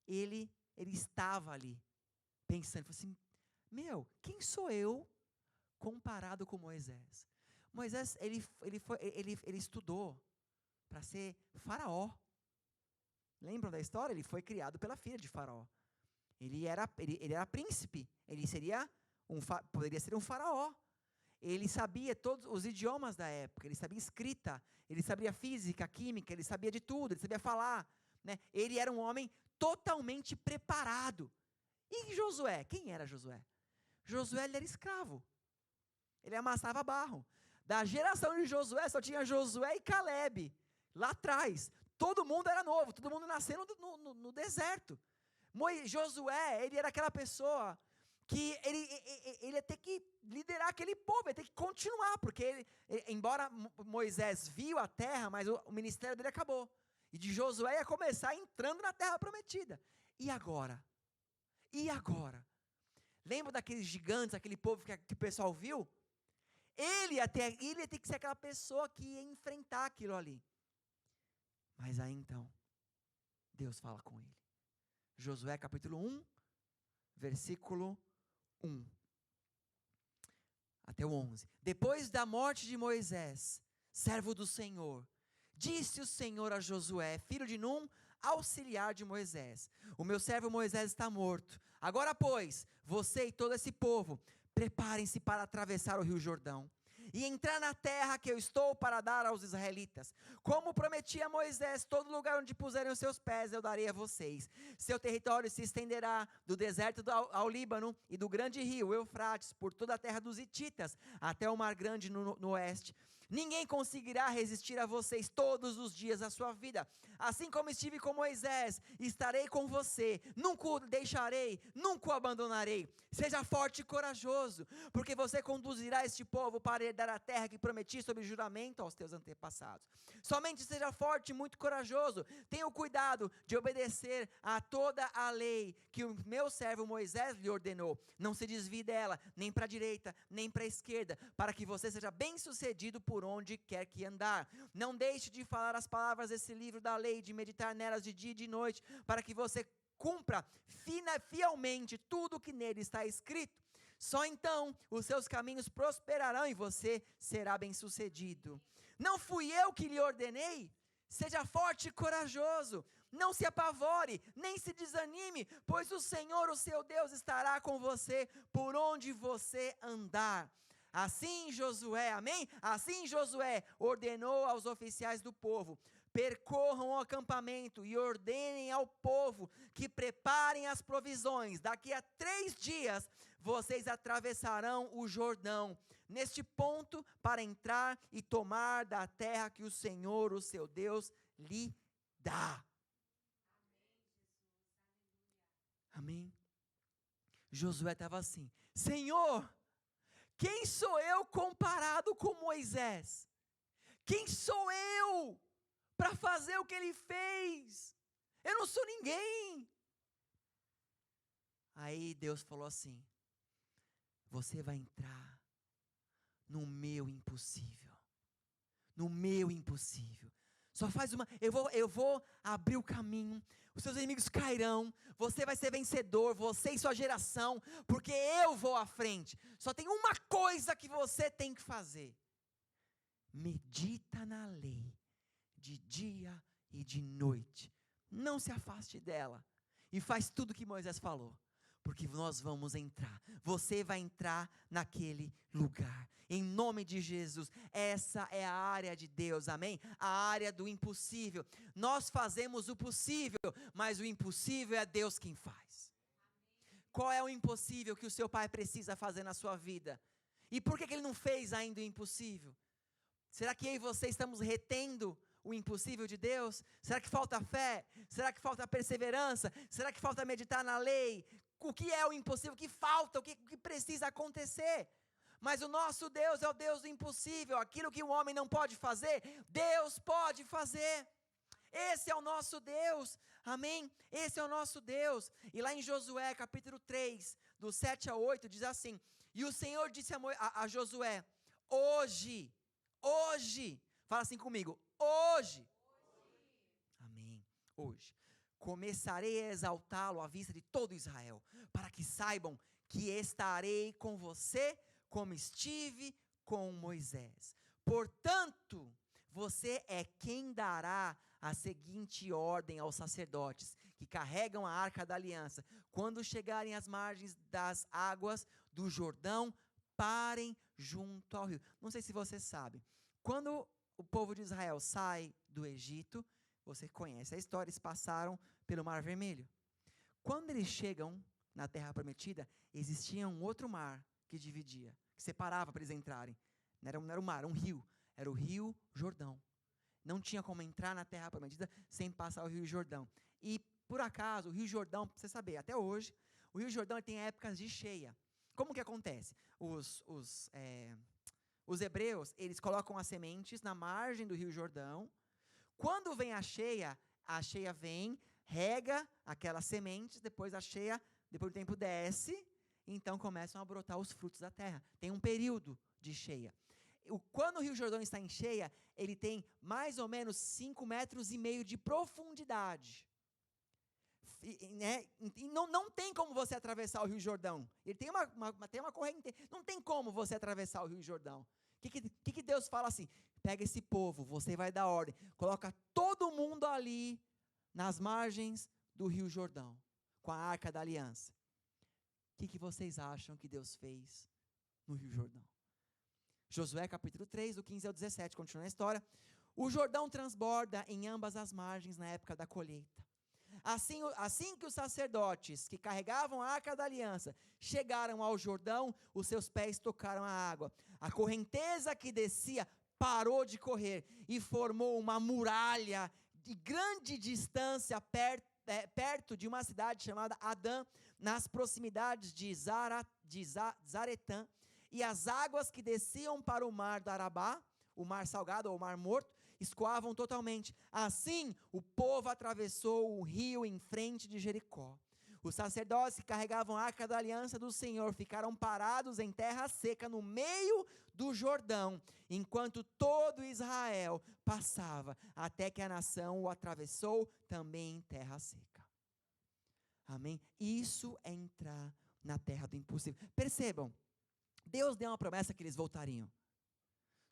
ele estava ali, pensando, assim, quem sou eu comparado com Moisés? Moisés, ele estudou para ser faraó. Lembram da história? Ele foi criado pela filha de faraó. Ele era príncipe, poderia ser um faraó. Ele sabia todos os idiomas da época, ele sabia escrita, ele sabia física, química, ele sabia de tudo, ele sabia falar. Né? Ele era um homem totalmente preparado. E Josué? Quem era Josué? Josué, ele era escravo. Ele amassava barro. Da geração de Josué, só tinha Josué e Caleb. Lá atrás, todo mundo era novo, todo mundo nascendo no deserto. Josué, ele era aquela pessoa que ele ia ter que liderar aquele povo, ia ter que continuar, porque embora Moisés viu a terra, mas o ministério dele acabou. E de Josué ia começar entrando na terra prometida. E agora? Lembra daqueles gigantes, aquele povo que o pessoal viu? Ele ia ter que ser aquela pessoa que ia enfrentar aquilo ali. Mas aí então, Deus fala com ele. Josué capítulo 1, versículo 1 até o 11. Depois da morte de Moisés, servo do Senhor, disse o Senhor a Josué, filho de Num, auxiliar de Moisés: o meu servo Moisés está morto. Agora, pois, você e todo esse povo, preparem-se para atravessar o rio Jordão e entrar na terra que eu estou para dar aos israelitas. Como prometi a Moisés, todo lugar onde puserem os seus pés eu darei a vocês. Seu território se estenderá do deserto ao Líbano e do grande rio Eufrates, por toda a terra dos hititas, até o mar grande no oeste. Ninguém conseguirá resistir a vocês todos os dias da sua vida. Assim como estive com Moisés, estarei com você. Nunca o deixarei, nunca o abandonarei. Seja forte e corajoso, porque você conduzirá este povo para herdar a terra que prometi sob juramento aos teus antepassados. Somente seja forte e muito corajoso. Tenha o cuidado de obedecer a toda a lei que o meu servo Moisés lhe ordenou. Não se desvie dela, nem para a direita, nem para a esquerda, para que você seja bem-sucedido por onde quer que andar. Não deixe de falar as palavras desse livro da lei, de meditar nelas de dia e de noite, para que você cumpra fielmente tudo o que nele está escrito. Só então os seus caminhos prosperarão e você será bem-sucedido. Não fui eu que lhe ordenei? Seja forte e corajoso, não se apavore, nem se desanime, pois o Senhor, o seu Deus, estará com você por onde você andar. Assim Josué, amém? Assim Josué ordenou aos oficiais do povo: percorram o acampamento e ordenem ao povo que preparem as provisões. Daqui a 3 dias vocês atravessarão o Jordão, neste ponto, para entrar e tomar da terra que o Senhor, o seu Deus, lhe dá. Amém? Josué estava assim: Senhor, quem sou eu comparado com Moisés? Quem sou eu para fazer o que ele fez? Eu não sou ninguém. Aí Deus falou assim: você vai entrar no meu impossível. No meu impossível. Só faz uma, eu vou abrir o caminho, os seus inimigos cairão, você vai ser vencedor, você e sua geração, porque eu vou à frente. Só tem uma coisa que você tem que fazer: medita na lei, de dia e de noite, não se afaste dela, e faz tudo o que Moisés falou, porque nós vamos entrar, você vai entrar naquele lugar, em nome de Jesus. Essa é a área de Deus, amém? A área do impossível. Nós fazemos o possível, mas o impossível é Deus quem faz. Qual é o impossível que o seu pai precisa fazer na sua vida? E por que ele não fez ainda o impossível? Será que eu e você estamos retendo o impossível de Deus? Será que falta fé? Será que falta perseverança? Será que falta meditar na lei? O que é o impossível? O que falta? O que precisa acontecer? Mas o nosso Deus é o Deus do impossível. Aquilo que o homem não pode fazer, Deus pode fazer. Esse é o nosso Deus, amém? Esse é o nosso Deus. E lá em Josué capítulo 3, do 7 a 8, diz assim: e o Senhor disse a Josué: hoje, fala assim comigo, hoje, amém, hoje, começarei a exaltá-lo à vista de todo Israel, para que saibam que estarei com você, como estive com Moisés. Portanto, você é quem dará a seguinte ordem aos sacerdotes, que carregam a arca da aliança: quando chegarem às margens das águas do Jordão, parem junto ao rio. Não sei se você sabe, quando o povo de Israel sai do Egito, você conhece a história, eles passaram pelo Mar Vermelho. Quando eles chegam na Terra Prometida, existia um outro mar que dividia, que separava para eles entrarem. Não era um mar, era um rio. Era o Rio Jordão. Não tinha como entrar na Terra Prometida sem passar o Rio Jordão. E, por acaso, o Rio Jordão, para você saber, até hoje, o Rio Jordão tem épocas de cheia. Como que acontece? Os hebreus, eles colocam as sementes na margem do Rio Jordão. Quando vem a cheia vem, rega aquelas sementes, depois a cheia, depois do tempo desce, então começam a brotar os frutos da terra. Tem um período de cheia. Quando o Rio Jordão está em cheia, ele tem mais ou menos 5,5 metros de profundidade. E não tem como você atravessar o Rio Jordão. Ele tem uma corrente. Não tem como você atravessar o Rio Jordão. O que Deus fala assim? Pega esse povo, você vai dar ordem. Coloca todo mundo ali, nas margens do Rio Jordão, com a Arca da Aliança. O que vocês acham que Deus fez no Rio Jordão? Josué capítulo 3, do 15 ao 17, continua a história. O Jordão transborda em ambas as margens na época da colheita. Assim que os sacerdotes que carregavam a Arca da Aliança chegaram ao Jordão, os seus pés tocaram a água. A correnteza que descia parou de correr e formou uma muralha de grande distância perto de uma cidade chamada Adã, nas proximidades de Zaretã. E as águas que desciam para o mar do Arabá, o mar salgado ou o mar morto, escoavam totalmente. Assim, o povo atravessou o rio em frente de Jericó. Os sacerdotes que carregavam a arca da aliança do Senhor ficaram parados em terra seca no meio do Jordão, enquanto todo Israel passava, até que a nação o atravessou também em terra seca. Amém? Isso é entrar na terra do impossível. Percebam, Deus deu uma promessa que eles voltariam.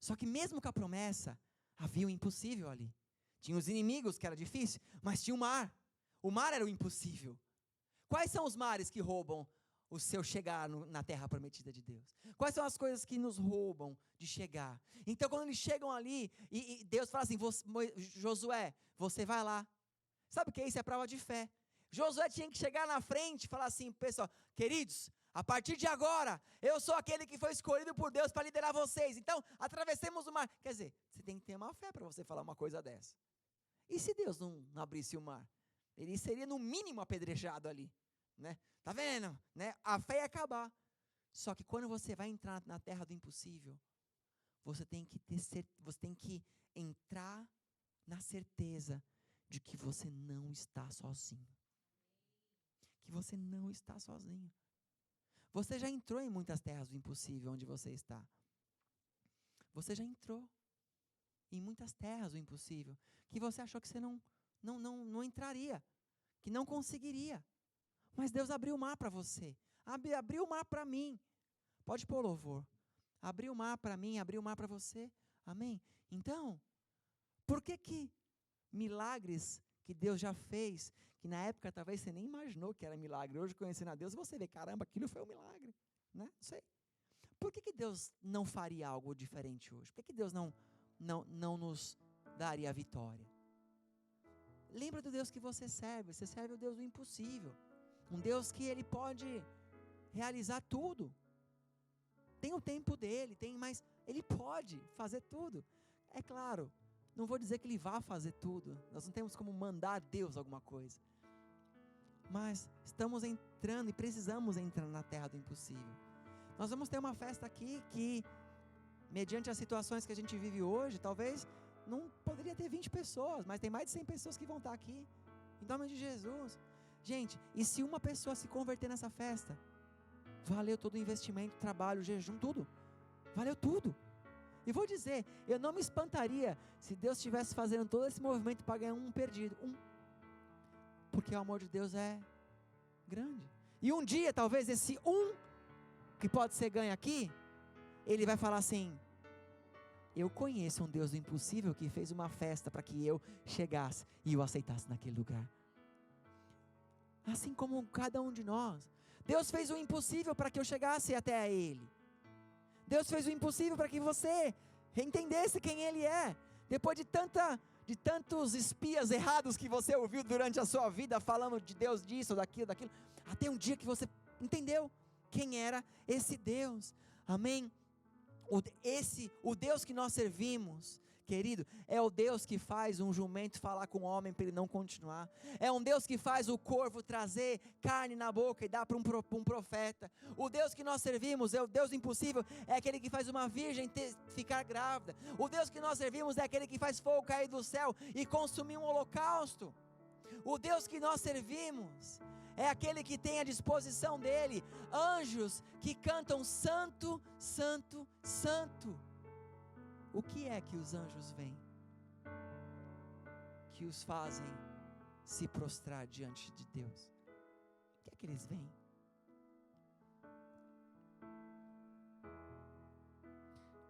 Só que mesmo com a promessa, havia o impossível ali. Tinha os inimigos, que era difícil, mas tinha o mar. O mar era o impossível. Quais são os mares que roubam o seu chegar na terra prometida de Deus? Quais são as coisas que nos roubam de chegar? Então, quando eles chegam ali, e Deus fala assim: Josué, você vai lá. Sabe o que é isso? É prova de fé. Josué tinha que chegar na frente e falar assim: pessoal, queridos, a partir de agora, eu sou aquele que foi escolhido por Deus para liderar vocês. Então, atravessemos o mar. Quer dizer, você tem que ter uma fé para você falar uma coisa dessa. E se Deus não abrisse o mar? Ele seria no mínimo apedrejado ali, né? Tá vendo? Né? A fé ia acabar. Só que quando você vai entrar na terra do impossível, você tem que entrar na certeza de que você não está sozinho. Que você não está sozinho. Você já entrou em muitas terras do impossível onde você está. Você já entrou em muitas terras do impossível. que você achou que você não entraria, que não conseguiria. Mas Deus abriu o mar para você, abriu o mar para mim. Pode pôr louvor. Abriu o mar para mim, abriu o mar para você. Amém? Então, por que milagres que Deus já fez, que na época talvez você nem imaginou que era milagre, hoje conhecendo a Deus, você vê, caramba, aquilo foi um milagre, né? Não sei. Por que Deus não faria algo diferente hoje? Por que Deus não nos daria a vitória? Lembra do Deus que você serve o Deus do impossível, um Deus que Ele pode realizar tudo, tem o tempo dele, mas Ele pode fazer tudo. É claro, não vou dizer que Ele vá fazer tudo, nós não temos como mandar a Deus alguma coisa, mas estamos entrando e precisamos entrar na terra do impossível. Nós vamos ter uma festa aqui que, mediante as situações que a gente vive hoje, talvez não poderia ter 20 pessoas, mas tem mais de 100 pessoas que vão estar aqui, em nome de Jesus. Gente, e se uma pessoa se converter nessa festa, valeu todo o investimento, trabalho, jejum, tudo, valeu tudo. E vou dizer, eu não me espantaria se Deus estivesse fazendo todo esse movimento para ganhar um perdido, porque o amor de Deus é grande, e um dia talvez esse que pode ser ganho aqui, Ele vai falar assim, eu conheço um Deus do impossível que fez uma festa para que eu chegasse e o aceitasse naquele lugar. Assim como cada um de nós, Deus fez o impossível para que eu chegasse até a Ele. Deus fez o impossível para que você entendesse quem Ele é. Depois de tantos espias errados que você ouviu durante a sua vida, falando de Deus disso, daquilo, até um dia que você entendeu quem era esse Deus. Amém? O Deus que nós servimos, querido, é o Deus que faz um jumento falar com o homem para ele não continuar. É um Deus que faz o corvo trazer carne na boca e dar para um profeta. O Deus que nós servimos é o Deus impossível, é aquele que faz uma virgem ficar grávida. O Deus que nós servimos é aquele que faz fogo cair do céu e consumir um holocausto. O Deus que nós servimos é aquele que tem à disposição dele anjos que cantam santo, santo, santo. O que é que os anjos veem que os fazem se prostrar diante de Deus? O que é que eles veem?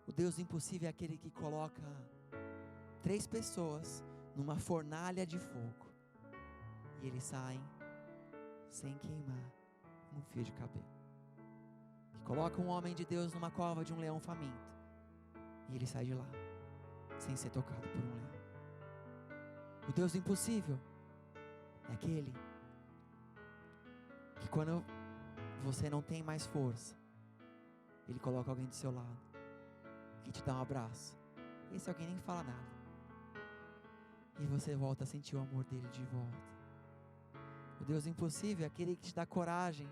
O Deus impossível é aquele que coloca 3 pessoas numa fornalha de fogo e eles saem sem queimar um fio de cabelo. Que coloca um homem de Deus numa cova de um leão faminto e ele sai de lá sem ser tocado por um leão. O Deus do impossível é aquele que quando você não tem mais força, Ele coloca alguém do seu lado que te dá um abraço. Esse alguém nem fala nada e você volta a sentir o amor dele de volta. O Deus impossível é aquele que te dá coragem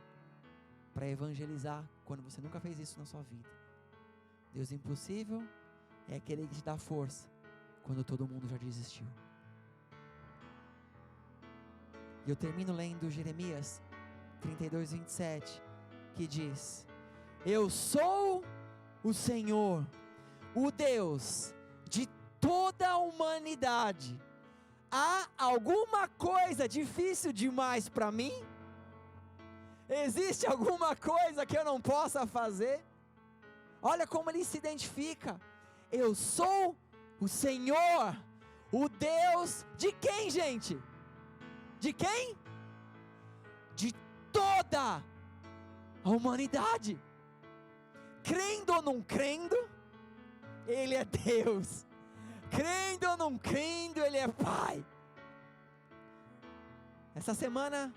para evangelizar quando você nunca fez isso na sua vida. Deus impossível é aquele que te dá força quando todo mundo já desistiu. E eu termino lendo Jeremias 32:27, que diz: eu sou o Senhor, o Deus de toda a humanidade. Há alguma coisa difícil demais para mim? Existe alguma coisa que eu não possa fazer? Olha como ele se identifica. Eu sou o Senhor, o Deus de quem, gente? De quem? De toda a humanidade. Crendo ou não crendo, Ele é Deus. Crendo ou não crendo, Ele é Pai. Essa semana